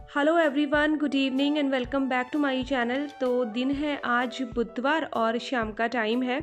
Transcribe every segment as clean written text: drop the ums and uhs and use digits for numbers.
Hello everyone, good evening and welcome back to my channel. तो दिन है आज बुधवार और शाम का टाइम है।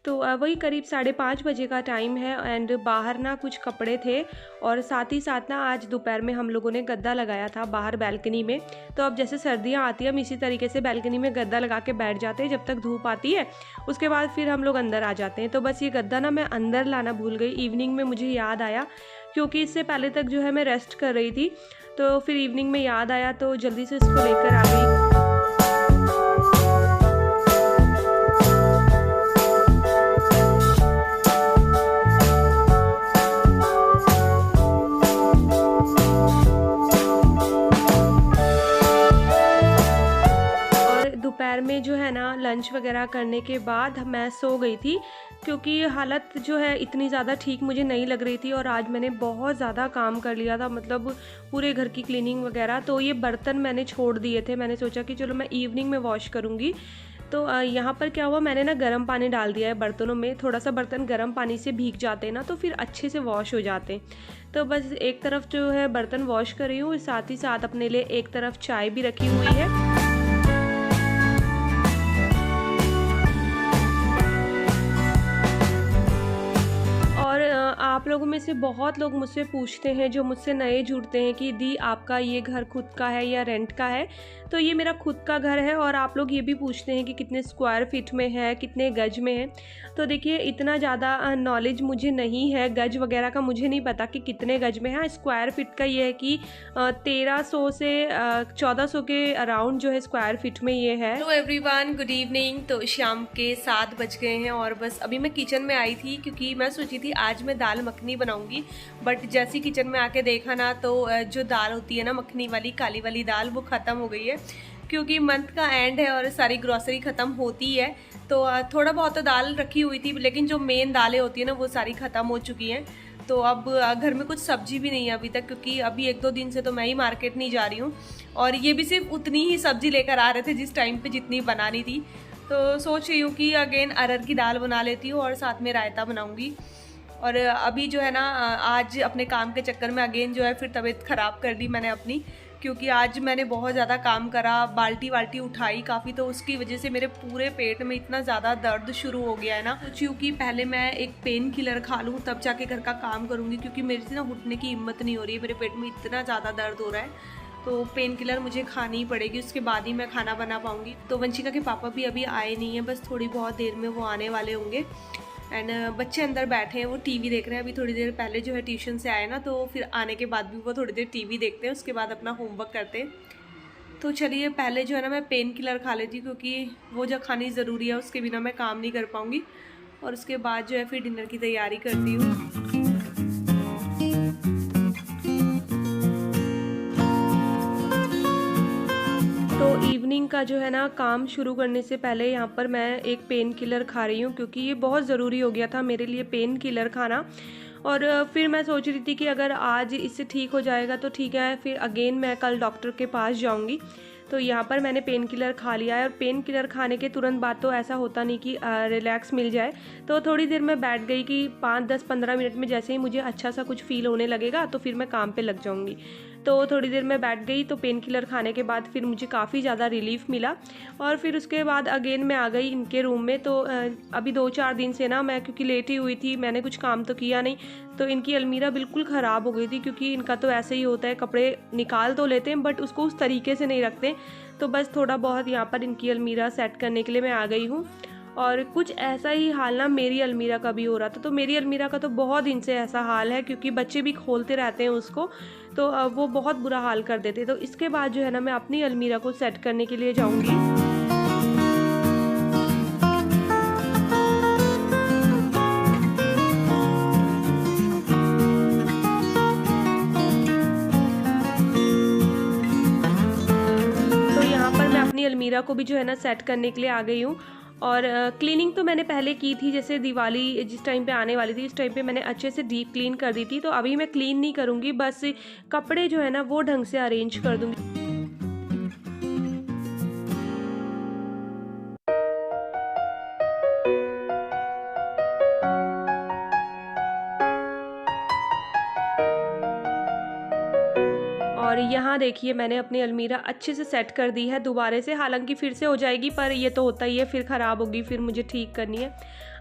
तो वही करीब 5:30 बजे का टाइम है एंड बाहर ना कुछ कपड़े थे और साथ ही साथ ना आज दोपहर में हम लोगों ने गद्दा लगाया था बाहर बालकनी में। तो अब जैसे सर्दियाँ आती हैं हम इसी तरीके से बालकनी में गद्दा लगा के बैठ जाते हैं जब तक धूप आती है, उसके बाद फिर हम लोग अंदर आ जाते हैं। तो बस ये गद्दा ना मैं अंदर लाना भूल गई, इवनिंग में मुझे याद आया क्योंकि इससे पहले तक जो है मैं रेस्ट कर रही थी। तो फिर इवनिंग में याद आया तो जल्दी से इसको लेकर आ गई। और दोपहर में जो है ना लंच वगैरह करने के बाद मैं सो गई थी क्योंकि हालत जो है इतनी ज़्यादा ठीक मुझे नहीं लग रही थी और आज मैंने बहुत ज़्यादा काम कर लिया था, मतलब पूरे घर की क्लीनिंग वगैरह। तो ये बर्तन मैंने छोड़ दिए थे, मैंने सोचा कि चलो मैं इवनिंग में वॉश करूँगी। तो यहाँ पर क्या हुआ, मैंने ना गर्म पानी डाल दिया है बर्तनों में। थोड़ा सा बर्तन गर्म पानी से भीग जाते हैं ना तो फिर अच्छे से वॉश हो जाते हैं। तो बस एक तरफ जो है बर्तन वॉश कर रही हूँ, साथ ही साथ अपने लिए एक तरफ चाय भी रखी हुई है। और आप लोगों में से बहुत लोग मुझसे पूछते हैं, जो मुझसे नए जुड़ते हैं, कि दी आपका ये घर खुद का है या रेंट का है। तो ये मेरा खुद का घर है और आप लोग ये भी पूछते हैं कि कितने स्क्वायर फीट में है, कितने गज में है। तो देखिए इतना ज़्यादा नॉलेज मुझे नहीं है, गज वगैरह का मुझे नहीं पता कि कितने गज में है। स्क्वायर फीट का ये है कि 1300 से 1400 के अराउंड जो है स्क्वायर फीट में ये है। Hello everyone, good evening. तो शाम के 7 बज गए हैं और बस अभी मैं किचन में आई थी क्योंकि मैं सोची थी आज मैं दाल मखनी बनाऊंगी। बट जैसे ही किचन में आके देखा ना तो जो दाल होती है ना मखनी वाली, काली वाली दाल, वो ख़त्म हो गई है क्योंकि मंथ का एंड है और सारी ग्रॉसरी ख़त्म होती है। तो थोड़ा बहुत तो दाल रखी हुई थी लेकिन जो मेन दालें होती है ना वो सारी ख़त्म हो चुकी हैं। तो अब घर में कुछ सब्जी भी नहीं है अभी तक, क्योंकि अभी 1-2 दिन से तो मैं ही मार्केट नहीं जा रही हूँ और ये भी सिर्फ उतनी ही सब्जी लेकर आ रहे थे जिस टाइम पे जितनी बनानी थी। तो सोच रही हूँ कि अगेन अरहर की दाल बना लेती हूँ और साथ में रायता बनाऊँगी। और अभी जो है ना आज अपने काम के चक्कर में अगेन जो है फिर तबीयत ख़राब कर दी मैंने अपनी, क्योंकि आज मैंने बहुत ज़्यादा काम करा, बाल्टी वाल्टी उठाई काफ़ी। तो उसकी वजह से मेरे पूरे पेट में इतना ज़्यादा दर्द शुरू हो गया है ना। सोची हूँ कि पहले मैं एक पेन किलर खा लूँ तब जाके घर का काम करूँगी, क्योंकि मेरे से ना उठने की हिम्मत नहीं हो रही है, मेरे पेट में इतना ज़्यादा दर्द हो रहा है। तो पेन किलर मुझे खानी ही पड़ेगी, उसके बाद ही मैं खाना बना पाऊँगी। तो वंशिका के पापा भी अभी आए नहीं हैं, बस थोड़ी बहुत देर में वो आने वाले होंगे। एंड बच्चे अंदर बैठे हैं, वो टीवी देख रहे हैं। अभी थोड़ी देर पहले जो है ट्यूशन से आए ना, तो फिर आने के बाद भी वो थोड़ी देर टीवी देखते हैं, उसके बाद अपना होमवर्क करते हैं। तो चलिए पहले जो है ना मैं पेन किलर खा लेती हूँ, क्योंकि वो जो खानी ज़रूरी है, उसके बिना मैं काम नहीं कर पाऊँगी। और उसके बाद जो है फिर डिनर की तैयारी करती हूँ। तो इवनिंग का जो है ना काम शुरू करने से पहले यहाँ पर मैं एक पेन किलर खा रही हूँ, क्योंकि ये बहुत ज़रूरी हो गया था मेरे लिए पेन किलर खाना। और फिर मैं सोच रही थी कि अगर आज इससे ठीक हो जाएगा तो ठीक है, फिर अगेन मैं कल डॉक्टर के पास जाऊँगी। तो यहाँ पर मैंने पेन किलर खा लिया है और पेन किलर खाने के तुरंत बाद तो ऐसा होता नहीं कि रिलैक्स मिल जाए। तो थोड़ी देर मैं बैठ गई कि 5-10-15 मिनट में जैसे ही मुझे अच्छा सा कुछ फील होने लगेगा तो फिर मैं काम पे लग जाऊँगी। तो थोड़ी देर मैं बैठ गई, तो पेन किलर खाने के बाद फिर मुझे काफ़ी ज़्यादा रिलीफ़ मिला। और फिर उसके बाद अगेन मैं आ गई इनके रूम में। तो अभी 2-4 दिन से ना मैं क्योंकि लेटी हुई थी, मैंने कुछ काम तो किया नहीं, तो इनकी अलमीरा बिल्कुल ख़राब हो गई थी। क्योंकि इनका तो ऐसे ही होता है, कपड़े निकाल तो लेते हैं बट उसको उस तरीके से नहीं रखते। तो बस थोड़ा बहुत यहाँ पर इनकी अलमीरा सेट करने के लिए मैं आ गई हूँ। और कुछ ऐसा ही हाल ना मेरी अलमीरा का भी हो रहा था। तो मेरी अलमीरा का तो बहुत दिन से ऐसा हाल है, क्योंकि बच्चे भी खोलते रहते हैं उसको, तो वो बहुत बुरा हाल कर देते। तो इसके बाद जो है ना मैं अपनी अलमीरा को सेट करने के लिए जाऊँगी। तो यहाँ पर मैं अपनी अलमीरा को भी जो है ना सेट करने के लिए आ गई हूँ। और क्लीनिंग तो मैंने पहले की थी, जैसे दिवाली जिस टाइम पे आने वाली थी उस टाइम पे मैंने अच्छे से डीप क्लीन कर दी थी। तो अभी मैं क्लीन नहीं करूँगी, बस कपड़े जो है ना वो ढंग से अरेंज कर दूँगी। और यहाँ देखिए मैंने अपनी अलमीरा अच्छे से सेट कर दी है दोबारा से, हालांकि फिर से हो जाएगी पर ये तो होता ही है, फिर ख़राब होगी फिर मुझे ठीक करनी है।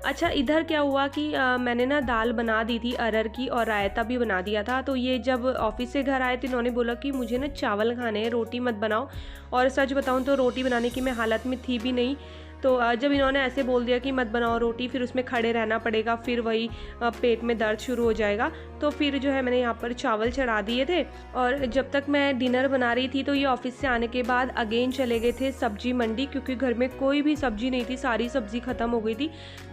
अच्छा इधर क्या हुआ कि मैंने ना दाल बना दी थी अरहर की और रायता भी बना दिया था। तो ये जब ऑफिस से घर आए थे इन्होंने बोला कि मुझे ना चावल खाने हैं, रोटी मत बनाओ। और सच बताऊँ तो रोटी बनाने की मैं हालत में थी भी नहीं। तो जब इन्होंने ऐसे बोल दिया कि मत बनाओ रोटी, फिर उसमें खड़े रहना पड़ेगा, फिर वही पेट में दर्द शुरू हो जाएगा। तो फिर जो है मैंने यहाँ पर चावल चढ़ा दिए थे। और जब तक मैं डिनर बना रही थी तो ये ऑफिस से आने के बाद अगेन चले गए थे सब्जी मंडी, क्योंकि घर में कोई भी सब्जी नहीं थी, सारी सब्जी ख़त्म हो गई थी।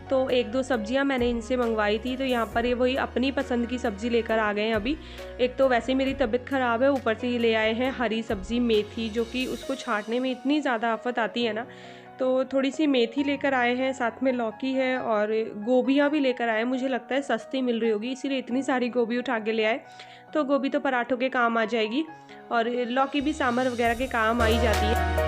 तो एक दो सब्जियां मैंने इनसे मंगवाई थी। तो यहाँ पर ये वही अपनी पसंद की सब्ज़ी लेकर आ गए हैं अभी। एक तो वैसे ही मेरी तबीयत ख़राब है, ऊपर से ये ले आए हैं हरी सब्ज़ी मेथी, जो कि उसको छाँटने में इतनी ज़्यादा आफत आती है ना। तो थोड़ी सी मेथी लेकर आए हैं, साथ में लौकी है और गोभियाँ भी लेकर आए हैं। मुझे लगता है सस्ती मिल रही होगी इसीलिए इतनी सारी गोभी उठा के ले आए। तो गोभी तो पराठों के काम आ जाएगी और लौकी भी सांभर वगैरह के काम आ ही जाती है।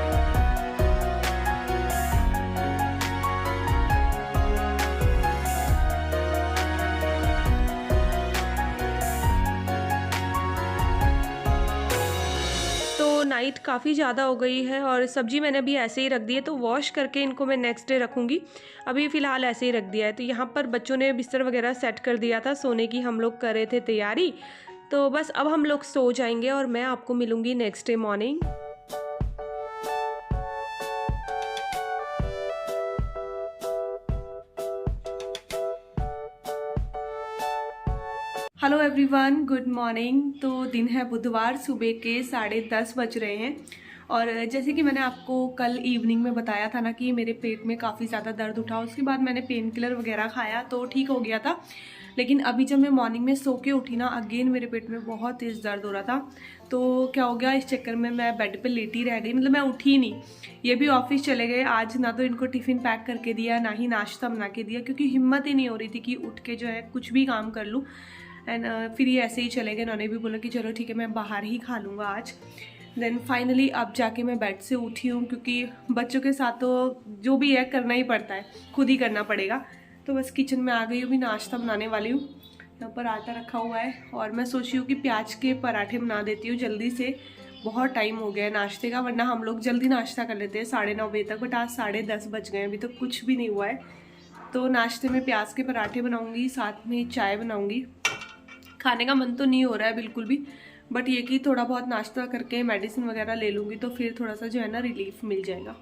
तो नाइट काफ़ी ज़्यादा हो गई है और सब्ज़ी मैंने अभी ऐसे ही रख दी है, तो वॉश करके इनको मैं नेक्स्ट डे रखूँगी। अभी फ़िलहाल ऐसे ही रख दिया है। तो यहाँ पर बच्चों ने बिस्तर वगैरह सेट कर दिया था, सोने की हम लोग कर रहे थे तैयारी। तो बस अब हम लोग सो जाएंगे और मैं आपको मिलूँगी next day morning. Hello everyone, good morning. तो दिन है बुधवार, सुबह के 10:30 बज रहे हैं। और जैसे कि मैंने आपको कल इवनिंग में बताया था ना कि मेरे पेट में काफ़ी ज़्यादा दर्द उठा, उसके बाद मैंने पेन किलर वगैरह खाया तो ठीक हो गया था। लेकिन अभी जब मैं मॉर्निंग में सो के उठी ना, अगेन मेरे पेट में बहुत तेज़ दर्द हो रहा था। तो क्या हो गया, इस चक्कर में मैं बेड पे लेटी रह गई, मतलब मैं उठी नहीं। ये भी ऑफिस चले गए आज, ना तो इनको टिफ़िन पैक करके दिया ना ही नाश्ता बना के दिया, क्योंकि हिम्मत ही नहीं हो रही थी कि उठ के जो है कुछ भी काम कर लूँ। एंड फिर ये ऐसे ही चले गए। उन्होंने भी बोला कि चलो ठीक है मैं बाहर ही खा लूँगा आज। देन फाइनली अब जाके मैं बेड से उठी हूँ, क्योंकि बच्चों के साथ तो जो भी है करना ही पड़ता है, खुद ही करना पड़ेगा। तो बस किचन में आ गई हूँ, भी नाश्ता बनाने वाली हूँ। यहाँ पर आटा रखा हुआ है और मैं सोची हूँ कि प्याज के पराठे बना देती हूँ जल्दी से। बहुत टाइम हो गया है नाश्ते का, वरना हम लोग जल्दी नाश्ता कर लेते हैं 9:30 बजे तक, बट आज 10:30 बज गए, अभी तो कुछ भी नहीं हुआ है। तो नाश्ते में प्याज के पराठे बनाऊँगी, साथ में चाय बनाऊँगी। खाने का मन तो नहीं हो रहा है बिल्कुल भी, बट ये कि थोड़ा बहुत नाश्ता करके मेडिसिन वगैरह ले लूँगी तो फिर थोड़ा सा जो है ना रिलीफ मिल जाएगा।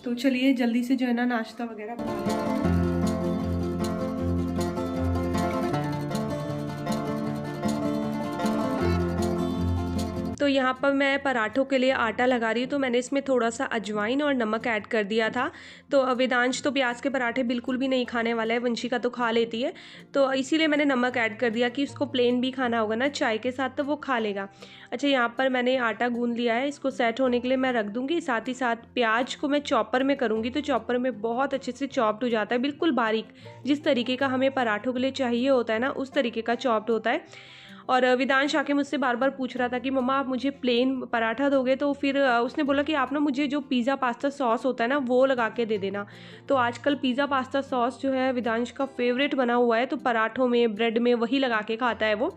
तो चलिए जल्दी से जो है ना नाश्ता वगैरह बना लेते हैं। तो यहाँ पर मैं पराठों के लिए आटा लगा रही हूँ, तो मैंने इसमें थोड़ा सा अजवाइन और नमक ऐड कर दिया था। तो वेदांश तो प्याज के पराठे बिल्कुल भी नहीं खाने वाला है, वंशिका तो खा लेती है, तो इसीलिए मैंने नमक ऐड कर दिया कि उसको प्लेन भी खाना होगा ना चाय के साथ तो वो खा लेगा। अच्छा यहाँ पर मैंने आटा गूंद लिया है, इसको सेट होने के लिए मैं रख दूँगी। साथ ही साथ प्याज को मैं चॉपर में करूँगी, तो चॉपर में बहुत अच्छे से चॉप्ड हो जाता है, बिल्कुल बारीक, जिस तरीके का हमें पराठों के लिए चाहिए होता है ना उस तरीके का चॉप्ड होता है। और विदांश आके मुझसे बार बार पूछ रहा था कि मम्मा आप मुझे प्लेन पराठा दोगे, तो फिर उसने बोला कि आप ना मुझे जो पिज़्ज़ा पास्ता सॉस होता है ना वो लगा के दे देना। तो आजकल पिज़्ज़ा पास्ता सॉस जो है विदांश का फेवरेट बना हुआ है, तो पराठों में ब्रेड में वही लगा के खाता है वो।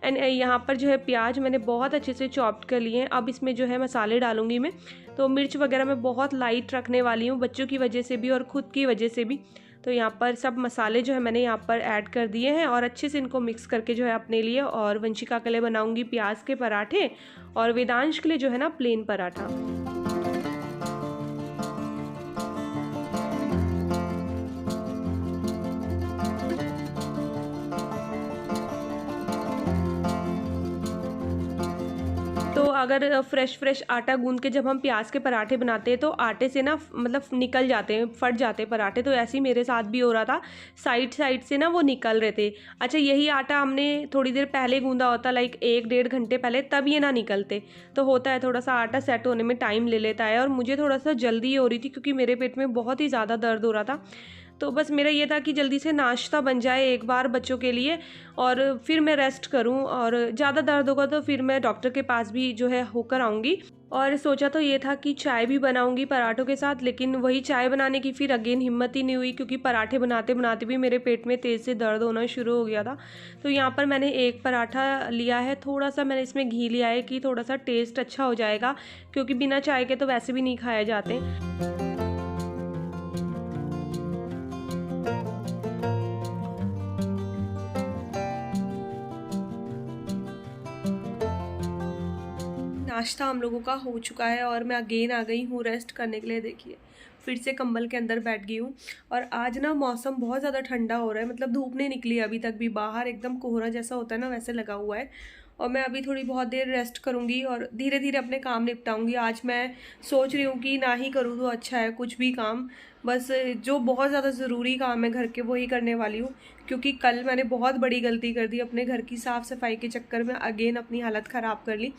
एंड यहाँ पर जो है प्याज मैंने बहुत अच्छे से चॉप्ड कर लिए हैं। अब इसमें जो है मसाले डालूंगी मैं, तो मिर्च वगैरह मैं बहुत लाइट रखने वाली हूँ, बच्चों की वजह से भी और ख़ुद की वजह से भी। तो यहाँ पर सब मसाले जो है मैंने यहाँ पर ऐड कर दिए हैं और अच्छे से इनको मिक्स करके जो है अपने लिए और वंशिका के लिए बनाऊंगी प्याज के पराठे और वेदांश के लिए जो है ना प्लेन पराठा। तो अगर फ्रेश आटा गूंद के जब हम प्याज के पराठे बनाते हैं तो आटे से ना मतलब निकल जाते हैं, फट जाते हैं पराठे। तो ऐसे ही मेरे साथ भी हो रहा था, साइड से ना वो निकल रहे थे। अच्छा यही आटा हमने थोड़ी देर पहले गूंदा होता, लाइक 1-1.5 घंटे पहले, तब ये ना निकलते। तो होता है थोड़ा सा आटा सेट होने में टाइम ले लेता है, और मुझे थोड़ा सा जल्दी हो रही थी क्योंकि मेरे पेट में बहुत ही ज़्यादा दर्द हो रहा था। तो बस मेरा ये था कि जल्दी से नाश्ता बन जाए एक बार बच्चों के लिए और फिर मैं रेस्ट करूं, और ज़्यादा दर्द होगा तो फिर मैं डॉक्टर के पास भी जो है होकर आऊँगी। और सोचा तो ये था कि चाय भी बनाऊंगी पराठों के साथ, लेकिन वही चाय बनाने की फिर अगेन हिम्मत ही नहीं हुई, क्योंकि पराठे बनाते बनाते भी मेरे पेट में तेज़ से दर्द होना शुरू हो गया था। तो यहाँ पर मैंने एक पराठा लिया है, थोड़ा सा मैंने इसमें घी लिया है कि थोड़ा सा टेस्ट अच्छा हो जाएगा, क्योंकि बिना चाय के तो वैसे भी नहीं खाए जाते। नाश्ता हम लोगों का हो चुका है और मैं अगेन आ गई हूँ रेस्ट करने के लिए। देखिए, फिर से कंबल के अंदर बैठ गई हूँ। और आज ना मौसम बहुत ज़्यादा ठंडा हो रहा है, मतलब धूप नहीं निकली अभी तक भी, बाहर एकदम कोहरा जैसा होता है ना वैसे लगा हुआ है। और मैं अभी थोड़ी बहुत देर रेस्ट करूँगी और धीरे धीरे अपने काम निपटाऊँगी। आज मैं सोच रही हूँ कि ना ही करूँ तो अच्छा है कुछ भी काम, बस जो बहुत ज़्यादा ज़रूरी काम है घर के वही करने वाली हूँ। क्योंकि कल मैंने बहुत बड़ी गलती कर दी, अपने घर की साफ़ सफाई के चक्कर में अगेन अपनी हालत ख़राब कर ली।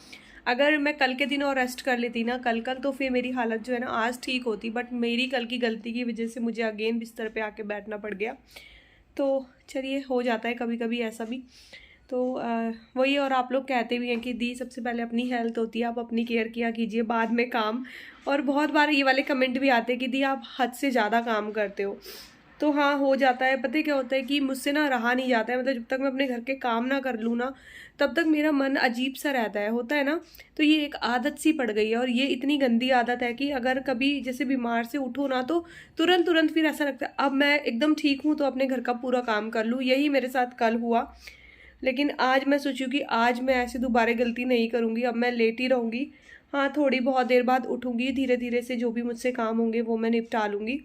अगर मैं कल के दिन और रेस्ट कर लेती ना कल तो फिर मेरी हालत जो है ना आज ठीक होती, बट मेरी कल की गलती की वजह से मुझे अगेन बिस्तर पे आके बैठना पड़ गया। तो चलिए, हो जाता है कभी कभी ऐसा भी। तो वही, और आप लोग कहते भी हैं कि दी सबसे पहले अपनी हेल्थ होती है, आप अपनी केयर किया कीजिए, बाद में काम। और बहुत बार ये वाले कमेंट भी आते हैं कि दी आप हद से ज़्यादा काम करते हो। तो हाँ, हो जाता है। पता है क्या होता है कि मुझसे ना रहा नहीं जाता है, मतलब जब तक मैं अपने घर के काम ना कर लूँ ना तब तक मेरा मन अजीब सा रहता है, होता है ना। तो ये एक आदत सी पड़ गई है, और ये इतनी गंदी आदत है कि अगर कभी जैसे बीमार से उठो ना तो तुरंत तुरंत फिर ऐसा लगता है अब मैं एकदम ठीक हूँ तो अपने घर का पूरा काम कर लूँ। यही मेरे साथ कल हुआ। लेकिन आज मैं सोची कि आज मैं ऐसे दोबारा गलती नहीं करूँगी, अब मैं लेटी रहूँगी। हाँ, थोड़ी बहुत देर बाद उठूँगी, धीरे धीरे से जो भी मुझसे काम होंगे वो मैं निपटा लूँगी।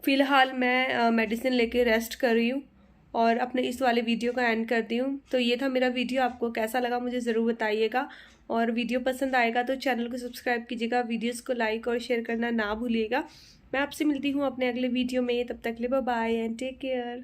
फ़िलहाल मैं मेडिसिन लेके रेस्ट कर रही हूँ और अपने इस वाले वीडियो का एंड करती हूँ। तो ये था मेरा वीडियो, आपको कैसा लगा मुझे ज़रूर बताइएगा। और वीडियो पसंद आएगा तो चैनल को सब्सक्राइब कीजिएगा, वीडियोस को लाइक और शेयर करना ना भूलिएगा। मैं आपसे मिलती हूँ अपने अगले वीडियो में, तब तक के लिए bye bye and take care.